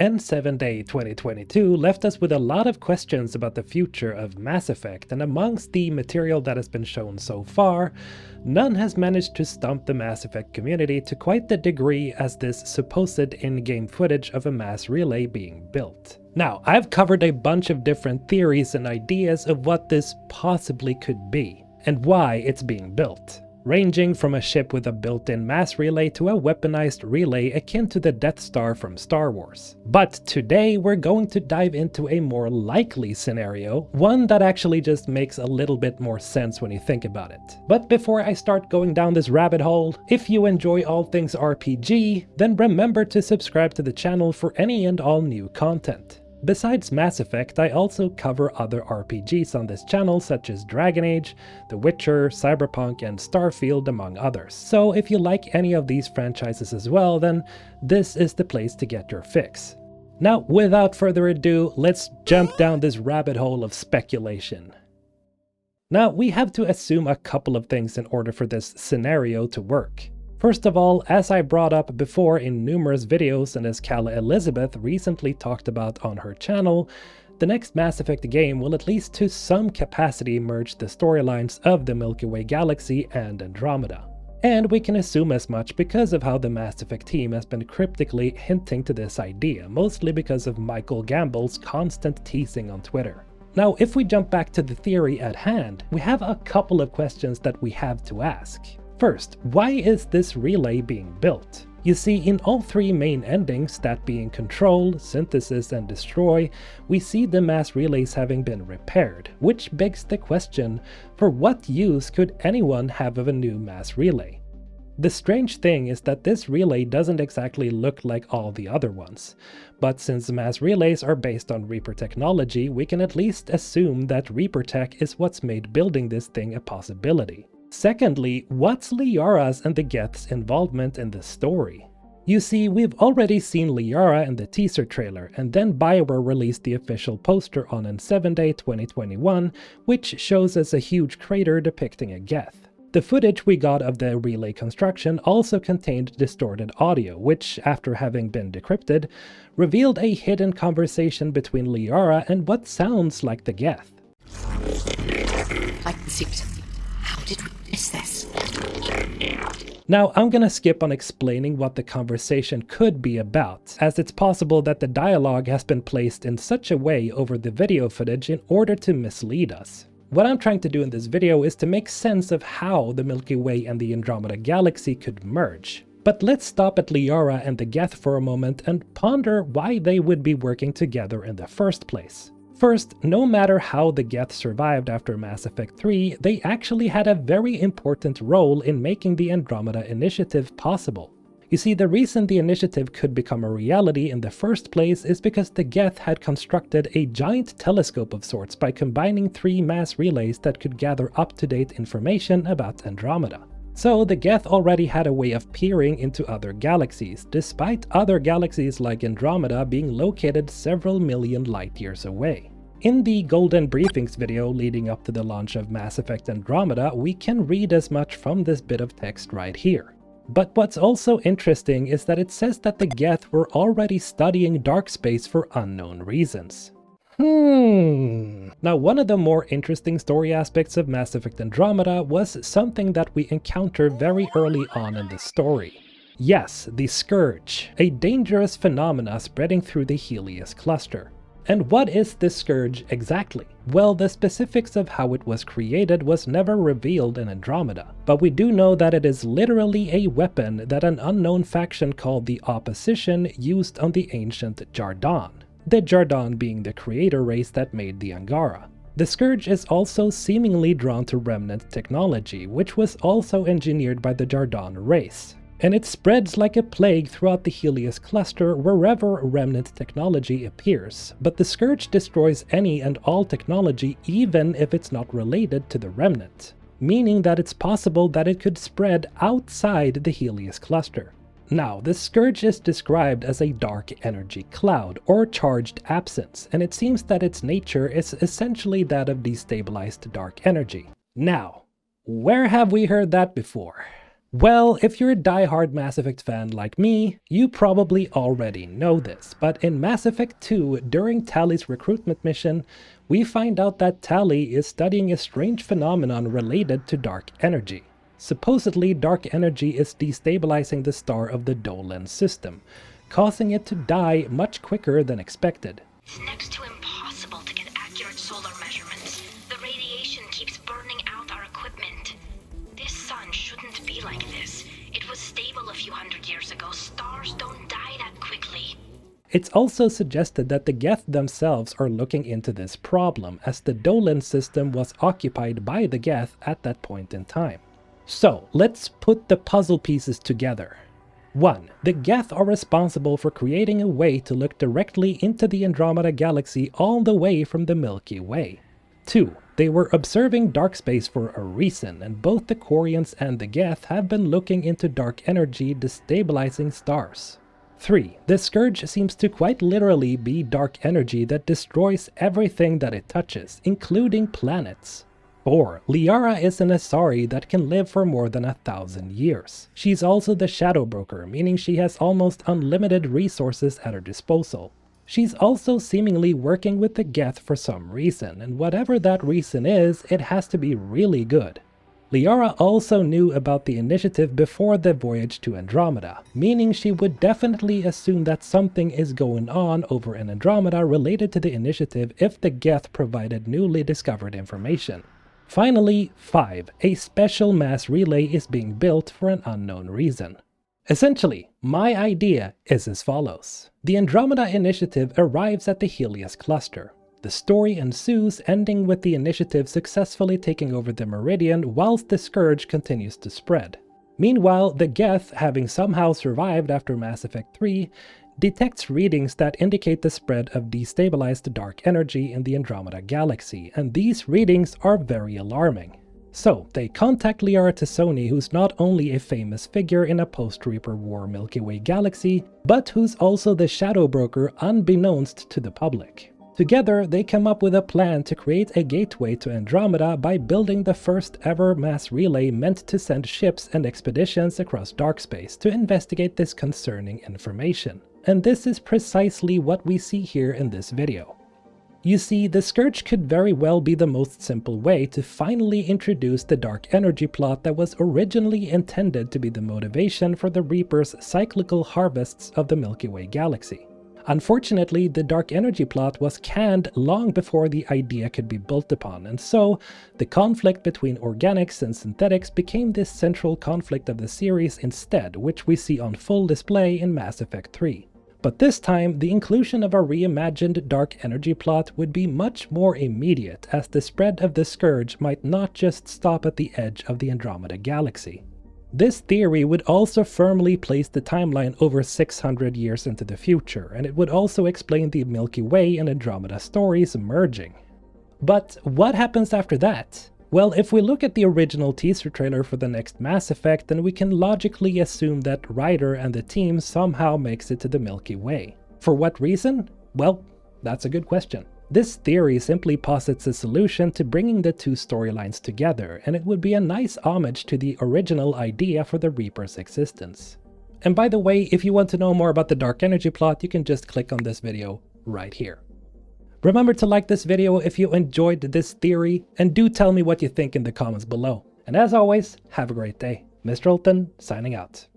N7 Day 2022 left us with a lot of questions about the future of Mass Effect, and amongst the material that has been shown so far, none has managed to stump the Mass Effect community to quite the degree as this supposed in-game footage of a mass relay being built. Now, I've covered a bunch of different theories and ideas of what this possibly could be, and why it's being built, ranging from a ship with a built-in mass relay to a weaponized relay akin to the Death Star from Star Wars. But today we're going to dive into a more likely scenario, one that actually just makes a little bit more sense when you think about it. But before I start going down this rabbit hole, if you enjoy all things RPG, then remember to subscribe to the channel for any and all new content. Besides Mass Effect, I also cover other RPGs on this channel such as Dragon Age, The Witcher, Cyberpunk, and Starfield, among others. So if you like any of these franchises as well, then this is the place to get your fix. Now, without further ado, let's jump down this rabbit hole of speculation. Now, we have to assume a couple of things in order for this scenario to work. First of all, as I brought up before in numerous videos and as Calla Elizabeth recently talked about on her channel, the next Mass Effect game will at least to some capacity merge the storylines of the Milky Way galaxy and Andromeda. And we can assume as much because of how the Mass Effect team has been cryptically hinting to this idea, mostly because of Michael Gamble's constant teasing on Twitter. Now, if we jump back to the theory at hand, we have a couple of questions that we have to ask. First, why is this relay being built? You see, in all three main endings, that being Control, Synthesis, and Destroy, we see the mass relays having been repaired, which begs the question, for what use could anyone have of a new mass relay? The strange thing is that this relay doesn't exactly look like all the other ones, but since mass relays are based on Reaper technology, we can at least assume that Reaper tech is what's made building this thing a possibility. Secondly, what's Liara's and the Geth's involvement in the story? You see, we've already seen Liara in the teaser trailer, and then Bioware released the official poster on N7 Day 2021, which shows us a huge crater depicting a Geth. The footage we got of the relay construction also contained distorted audio, which, after having been decrypted, revealed a hidden conversation between Liara and what sounds like the Geth. I can see it. How did we miss this? Now, I'm gonna skip on explaining what the conversation could be about, as it's possible that the dialogue has been placed in such a way over the video footage in order to mislead us. What I'm trying to do in this video is to make sense of how the Milky Way and the Andromeda galaxy could merge. But let's stop at Liara and the Geth for a moment and ponder why they would be working together in the first place. First, no matter how the Geth survived after Mass Effect 3, they actually had a very important role in making the Andromeda Initiative possible. You see, the reason the initiative could become a reality in the first place is because the Geth had constructed a giant telescope of sorts by combining three mass relays that could gather up-to-date information about Andromeda. So the Geth already had a way of peering into other galaxies, despite other galaxies like Andromeda being located several million light-years away. In the Golden Briefings video leading up to the launch of Mass Effect Andromeda, we can read as much from this bit of text right here. But what's also interesting is that it says that the Geth were already studying dark space for unknown reasons. Now, one of the more interesting story aspects of Mass Effect Andromeda was something that we encounter very early on in the story. Yes, the Scourge, a dangerous phenomena spreading through the Helios cluster. And what is this Scourge exactly? Well, the specifics of how it was created was never revealed in Andromeda, but we do know that it is literally a weapon that an unknown faction called the Opposition used on the ancient Jardan. The Jardan being the creator race that made the Angara. The Scourge is also seemingly drawn to remnant technology, which was also engineered by the Jardan race. And it spreads like a plague throughout the Helios cluster wherever remnant technology appears, but the Scourge destroys any and all technology even if it's not related to the remnant, meaning that it's possible that it could spread outside the Helios cluster. Now, the Scourge is described as a dark energy cloud, or charged absence, and it seems that its nature is essentially that of destabilized dark energy. Now, where have we heard that before? Well, if you're a die-hard Mass Effect fan like me, you probably already know this, but in Mass Effect 2, during Tally's recruitment mission, we find out that Tally is studying a strange phenomenon related to dark energy. Supposedly, dark energy is destabilizing the star of the Dolan system, causing it to die much quicker than expected. It's next to impossible to get accurate solar measurements. The radiation keeps burning out our equipment. This sun shouldn't be like this. It was stable a few hundred years ago. Stars don't die that quickly. It's also suggested that the Geth themselves are looking into this problem, as the Dolan system was occupied by the Geth at that point in time. So, let's put the puzzle pieces together. 1. The Geth are responsible for creating a way to look directly into the Andromeda Galaxy all the way from the Milky Way. 2. They were observing dark space for a reason, and both the Quarians and the Geth have been looking into dark energy destabilizing stars. 3. The Scourge seems to quite literally be dark energy that destroys everything that it touches, including planets. 4. Liara is an Asari that can live for more than 1,000 years. She's also the Shadow Broker, meaning she has almost unlimited resources at her disposal. She's also seemingly working with the Geth for some reason, and whatever that reason is, it has to be really good. Liara also knew about the initiative before the voyage to Andromeda, meaning she would definitely assume that something is going on over in Andromeda related to the initiative if the Geth provided newly discovered information. Finally, 5. A special mass relay is being built for an unknown reason. Essentially, my idea is as follows. The Andromeda Initiative arrives at the Helios cluster. The story ensues, ending with the initiative successfully taking over the Meridian whilst the Scourge continues to spread. Meanwhile, the Geth, having somehow survived after Mass Effect 3, detects readings that indicate the spread of destabilized dark energy in the Andromeda Galaxy, and these readings are very alarming. So, they contact Liara T'Soni, who's not only a famous figure in a post-Reaper War Milky Way galaxy, but who's also the Shadow Broker unbeknownst to the public. Together, they come up with a plan to create a gateway to Andromeda by building the first ever mass relay meant to send ships and expeditions across dark space to investigate this concerning information. And this is precisely what we see here in this video. You see, the Scourge could very well be the most simple way to finally introduce the dark energy plot that was originally intended to be the motivation for the Reaper's cyclical harvests of the Milky Way galaxy. Unfortunately, the dark energy plot was canned long before the idea could be built upon, and so the conflict between organics and synthetics became this central conflict of the series instead, which we see on full display in Mass Effect 3. But this time, the inclusion of a reimagined dark energy plot would be much more immediate, as the spread of the Scourge might not just stop at the edge of the Andromeda Galaxy. This theory would also firmly place the timeline over 600 years into the future, and it would also explain the Milky Way and Andromeda stories merging. But what happens after that? Well, if we look at the original teaser trailer for the next Mass Effect, then we can logically assume that Ryder and the team somehow makes it to the Milky Way. For what reason? Well, that's a good question. This theory simply posits a solution to bringing the two storylines together, and it would be a nice homage to the original idea for the Reaper's existence. And by the way, if you want to know more about the dark energy plot, you can just click on this video right here. Remember to like this video if you enjoyed this theory, and do tell me what you think in the comments below. And as always, have a great day. MrHulthen signing out.